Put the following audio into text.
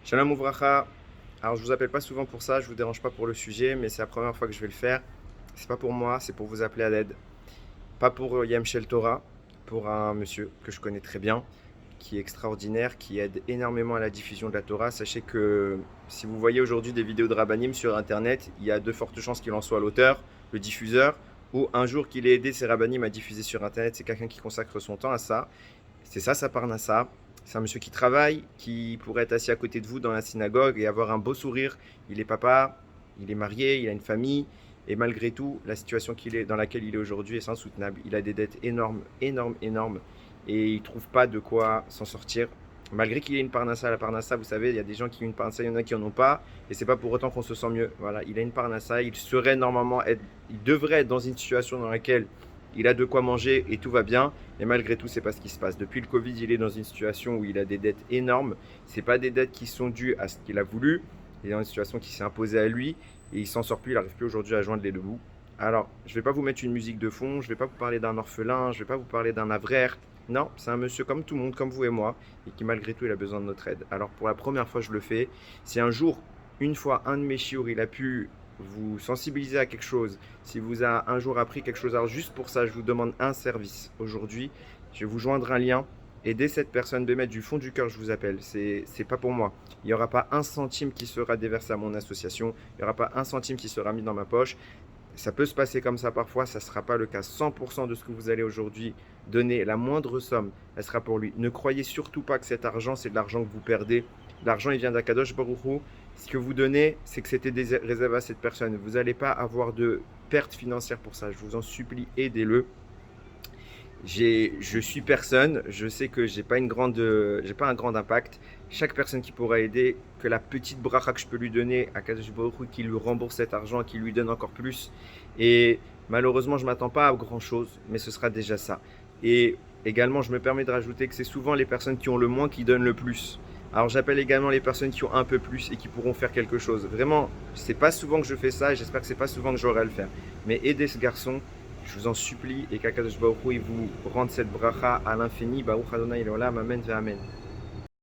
Shalom Ouvracha. Alors, je vous appelle pas souvent pour ça, je vous dérange pas pour le sujet, mais c'est la première fois que je vais le faire. C'est pas pour moi, c'est pour vous appeler à l'aide. Pas pour Yam Shel Torah, pour un monsieur que je connais très bien, qui est extraordinaire, qui aide énormément à la diffusion de la Torah. Sachez que si vous voyez aujourd'hui des vidéos de Rabbanim sur Internet, il y a de fortes chances qu'il en soit l'auteur, le diffuseur, ou un jour qu'il ait aidé ces Rabbanim à diffuser sur Internet. C'est quelqu'un qui consacre son temps à ça. C'est ça, sa parnassa. C'est un monsieur qui travaille, qui pourrait être assis à côté de vous dans la synagogue et avoir un beau sourire. Il est papa, il est marié, il a une famille. Et malgré tout, la situation dans laquelle il est aujourd'hui est insoutenable. Il a des dettes énormes, énormes, énormes. Et il ne trouve pas de quoi s'en sortir. Malgré qu'il ait une parnassa, la parnassa, vous savez, il y a des gens qui ont une parnassa, il y en a qui n'en ont pas. Et c'est pas pour autant qu'on se sent mieux. Voilà, il a une parnassa, il devrait être dans une situation dans laquelle il a de quoi manger et tout va bien. Et malgré tout, c'est pas ce qui se passe. Depuis le Covid, il est dans une situation où il a des dettes énormes. C'est pas des dettes qui sont dues à ce qu'il a voulu. Il est dans une situation qui s'est imposée à lui et il s'en sort plus. Il n'arrive plus aujourd'hui à joindre les deux bouts. Alors, je vais pas vous mettre une musique de fond. Je vais pas vous parler d'un orphelin. Je vais pas vous parler d'un avraire. Non, c'est un monsieur comme tout le monde, comme vous et moi, et qui malgré tout, il a besoin de notre aide. Alors, pour la première fois, je le fais. Si un jour, une fois, un de mes chiours, il a pu vous sensibiliser à quelque chose, si vous a un jour appris quelque chose, alors juste pour ça, je vous demande un service aujourd'hui. Je vais vous joindre un lien. Aidez cette personne de mettre du fond du cœur, je vous appelle. C'est pas pour moi. Il n'y aura pas un centime qui sera déversé à mon association. Il n'y aura pas un centime qui sera mis dans ma poche. Ça peut se passer comme ça parfois, ça ne sera pas le cas. 100% de ce que vous allez aujourd'hui donner, la moindre somme, elle sera pour lui. Ne croyez surtout pas que cet argent, c'est de l'argent que vous perdez. L'argent, il vient d'Akadosh Baruch Hu. Ce que vous donnez, c'est que c'était réservé à cette personne. Vous n'allez pas avoir de perte financière pour ça. Je vous en supplie, aidez-le. Je suis personne, je sais que j'ai pas un grand impact. Chaque personne qui pourra aider, que la petite bracha que je peux lui donner à Kadosh Baruch Hu, qui lui rembourse cet argent, qui lui donne encore plus. Et malheureusement, je m'attends pas à grand chose, mais ce sera déjà ça. Et également, je me permets de rajouter que c'est souvent les personnes qui ont le moins qui donnent le plus. Alors j'appelle également les personnes qui ont un peu plus et qui pourront faire quelque chose. Vraiment, c'est pas souvent que je fais ça et j'espère que c'est pas souvent que j'aurai à le faire. Mais aidez ce garçon, je vous en supplie, et qu'Akadosh Baruch Hu, il vous rende cette bracha à l'infini. Baruch Adonai Leolam, Amen ve Amen.